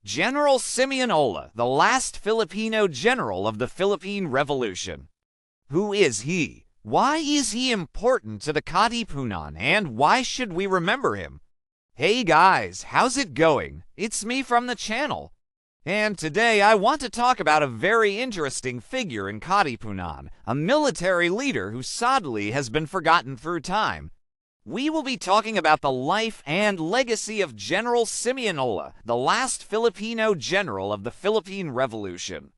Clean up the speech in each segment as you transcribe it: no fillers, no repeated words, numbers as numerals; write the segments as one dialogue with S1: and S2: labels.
S1: General Simeón Ola, the last Filipino general of the Philippine Revolution. Who is he? Why is he important to the Katipunan, and why should we remember him? Hey guys, how's it going? It's me from the channel. And today I want to talk about a very interesting figure in Katipunan, a military leader who sadly has been forgotten through time. We will be talking about the life and legacy of General Simeón Ola, the last Filipino general of the Philippine Revolution.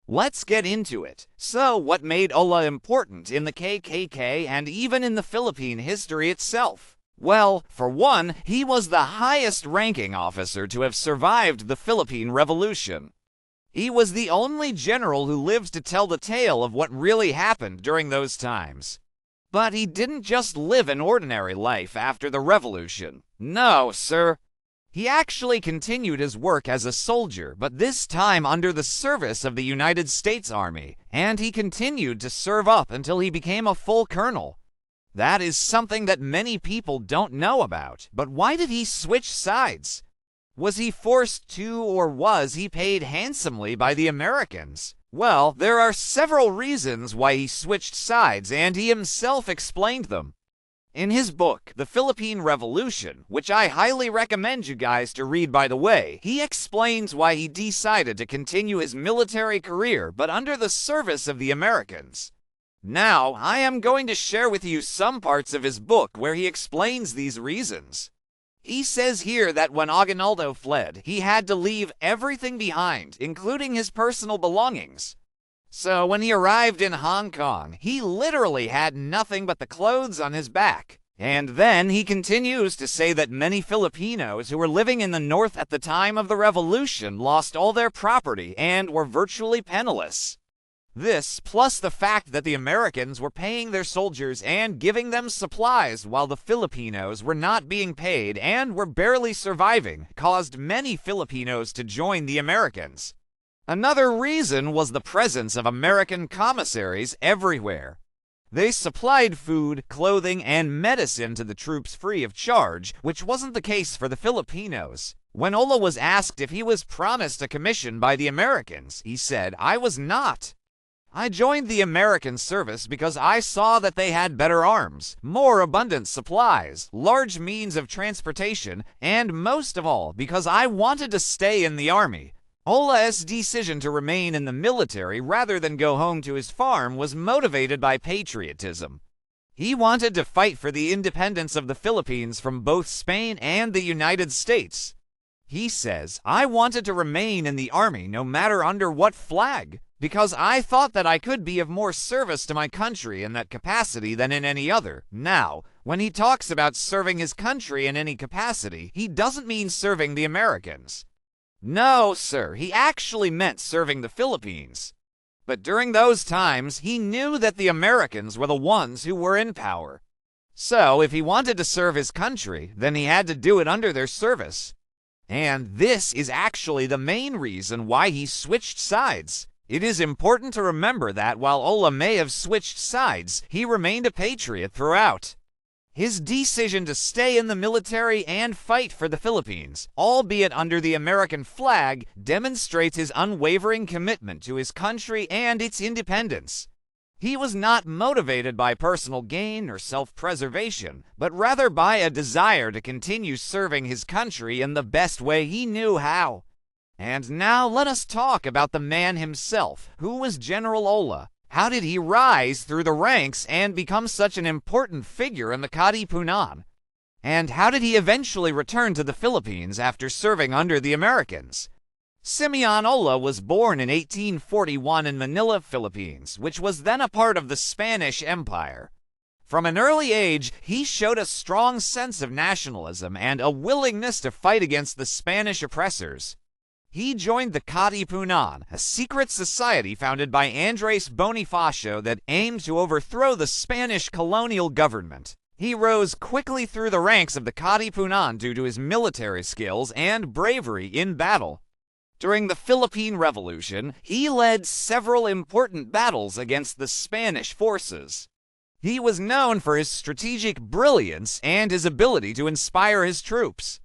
S1: Let's get into it. So, what made Ola important in the KKK and even in the Philippine history itself? Well, for one, he was the highest-ranking officer to have survived the Philippine Revolution. He was the only general who lived to tell the tale of what really happened during those times. But he didn't just live an ordinary life after the revolution. No, sir. He actually continued his work as a soldier, but this time under the service of the United States Army, and he continued to serve up until he became a full colonel. That is something that many people don't know about. But why did he switch sides? Was he forced to, or was he paid handsomely by the Americans? Well, there are several reasons why he switched sides, and he himself explained them. In his book, The Philippine Revolution, which I highly recommend you guys to read by the way, he explains why he decided to continue his military career but under the service of the Americans. Now, I am going to share with you some parts of his book where he explains these reasons. He says here that when Aguinaldo fled, he had to leave everything behind, including his personal belongings. So when he arrived in Hong Kong, he literally had nothing but the clothes on his back. And then he continues to say that many Filipinos who were living in the North at the time of the revolution lost all their property and were virtually penniless. This, plus the fact that the Americans were paying their soldiers and giving them supplies while the Filipinos were not being paid and were barely surviving, caused many Filipinos to join the Americans. Another reason was the presence of American commissaries everywhere. They supplied food, clothing, and medicine to the troops free of charge, which wasn't the case for the Filipinos. When Ola was asked if he was promised a commission by the Americans, he said, "I was not. I joined the American service because I saw that they had better arms, more abundant supplies, large means of transportation, and most of all, because I wanted to stay in the army." Ola's decision to remain in the military rather than go home to his farm was motivated by patriotism. He wanted to fight for the independence of the Philippines from both Spain and the United States. He says, "I wanted to remain in the army no matter under what flag, because I thought that I could be of more service to my country in that capacity than in any other." Now, when he talks about serving his country in any capacity, he doesn't mean serving the Americans. No, sir, he actually meant serving the Philippines. But during those times, he knew that the Americans were the ones who were in power. So, if he wanted to serve his country, then he had to do it under their service. And this is actually the main reason why he switched sides. It is important to remember that while Ola may have switched sides, he remained a patriot throughout. His decision to stay in the military and fight for the Philippines, albeit under the American flag, demonstrates his unwavering commitment to his country and its independence. He was not motivated by personal gain or self-preservation, but rather by a desire to continue serving his country in the best way he knew how. And now let us talk about the man himself. Who was General Ola? How did he rise through the ranks and become such an important figure in the Katipunan? And how did he eventually return to the Philippines after serving under the Americans? Simeón Ola was born in 1841 in Manila, Philippines, which was then a part of the Spanish Empire. From an early age, he showed a strong sense of nationalism and a willingness to fight against the Spanish oppressors. He joined the Katipunan, a secret society founded by Andres Bonifacio that aimed to overthrow the Spanish colonial government. He rose quickly through the ranks of the Katipunan due to his military skills and bravery in battle. During the Philippine Revolution, he led several important battles against the Spanish forces. He was known for his strategic brilliance and his ability to inspire his troops.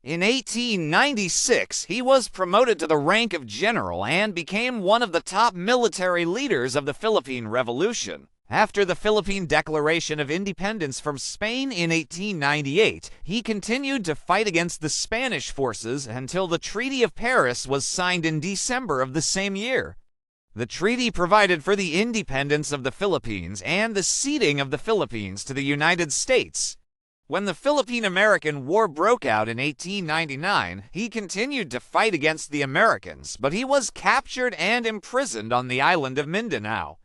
S1: In 1896, he was promoted to the rank of general and became one of the top military leaders of the Philippine Revolution. After the Philippine Declaration of Independence from Spain in 1898, he continued to fight against the Spanish forces until the Treaty of Paris was signed in December of the same year. The treaty provided for the independence of the Philippines and the ceding of the Philippines to the United States. When the Philippine-American War broke out in 1899, he continued to fight against the Americans, but he was captured and imprisoned on the island of Mindanao.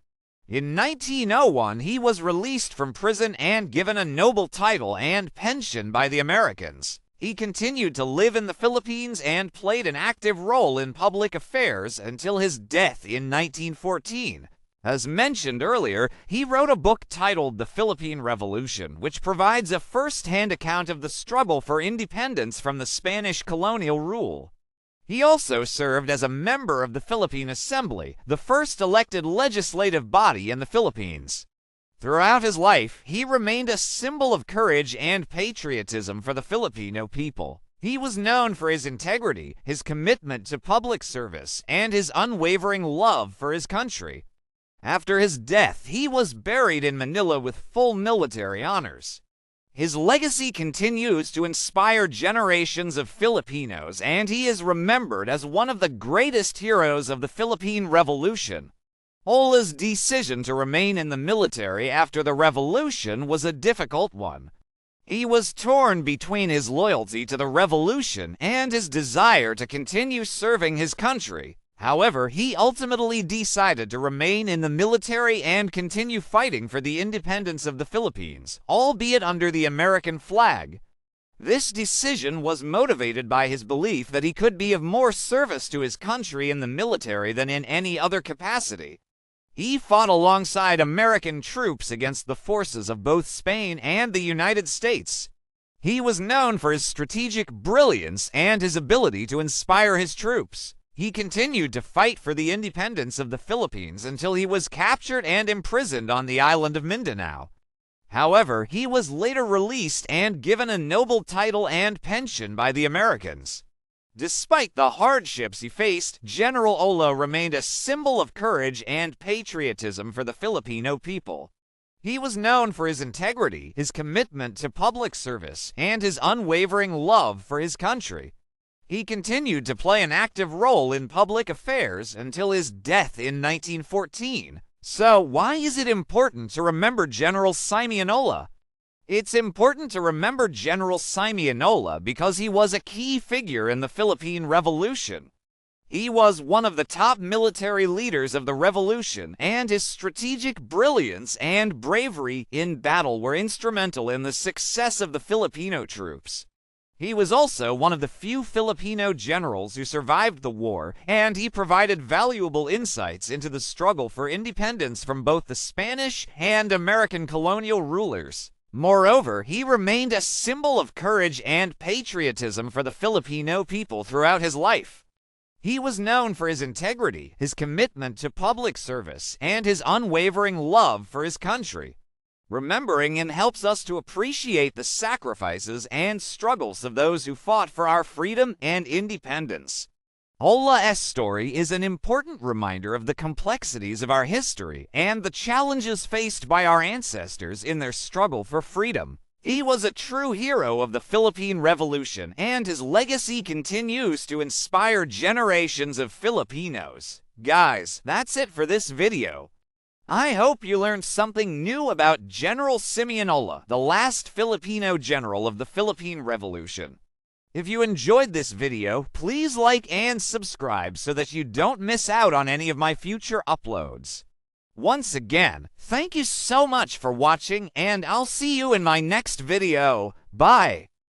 S1: In 1901, he was released from prison and given a noble title and pension by the Americans. He continued to live in the Philippines and played an active role in public affairs until his death in 1914. As mentioned earlier, he wrote a book titled The Philippine Revolution, which provides a first-hand account of the struggle for independence from the Spanish colonial rule. He also served as a member of the Philippine Assembly, the first elected legislative body in the Philippines. Throughout his life, he remained a symbol of courage and patriotism for the Filipino people. He was known for his integrity, his commitment to public service, and his unwavering love for his country. After his death, he was buried in Manila with full military honors. His legacy continues to inspire generations of Filipinos, and he is remembered as one of the greatest heroes of the Philippine Revolution. Ola's decision to remain in the military after the revolution was a difficult one. He was torn between his loyalty to the revolution and his desire to continue serving his country. However, he ultimately decided to remain in the military and continue fighting for the independence of the Philippines, albeit under the American flag. This decision was motivated by his belief that he could be of more service to his country in the military than in any other capacity. He fought alongside American troops against the forces of both Spain and the United States. He was known for his strategic brilliance and his ability to inspire his troops. He continued to fight for the independence of the Philippines until he was captured and imprisoned on the island of Mindanao. However, he was later released and given a noble title and pension by the Americans. Despite the hardships he faced, General Ola remained a symbol of courage and patriotism for the Filipino people. He was known for his integrity, his commitment to public service, and his unwavering love for his country. He continued to play an active role in public affairs until his death in 1914. So, why is it important to remember General Simeón Ola? It's important to remember General Simeón Ola because he was a key figure in the Philippine Revolution. He was one of the top military leaders of the revolution, and his strategic brilliance and bravery in battle were instrumental in the success of the Filipino troops. He was also one of the few Filipino generals who survived the war, and he provided valuable insights into the struggle for independence from both the Spanish and American colonial rulers. Moreover, he remained a symbol of courage and patriotism for the Filipino people throughout his life. He was known for his integrity, his commitment to public service, and his unwavering love for his country. Remembering him helps us to appreciate the sacrifices and struggles of those who fought for our freedom and independence. Ola's story is an important reminder of the complexities of our history and the challenges faced by our ancestors in their struggle for freedom. He was a true hero of the Philippine Revolution, and his legacy continues to inspire generations of Filipinos. Guys, that's it for this video. I hope you learned something new about General Simeón Ola, the last Filipino general of the Philippine Revolution. If you enjoyed this video, please like and subscribe so that you don't miss out on any of my future uploads. Once again, thank you so much for watching, and I'll see you in my next video. Bye!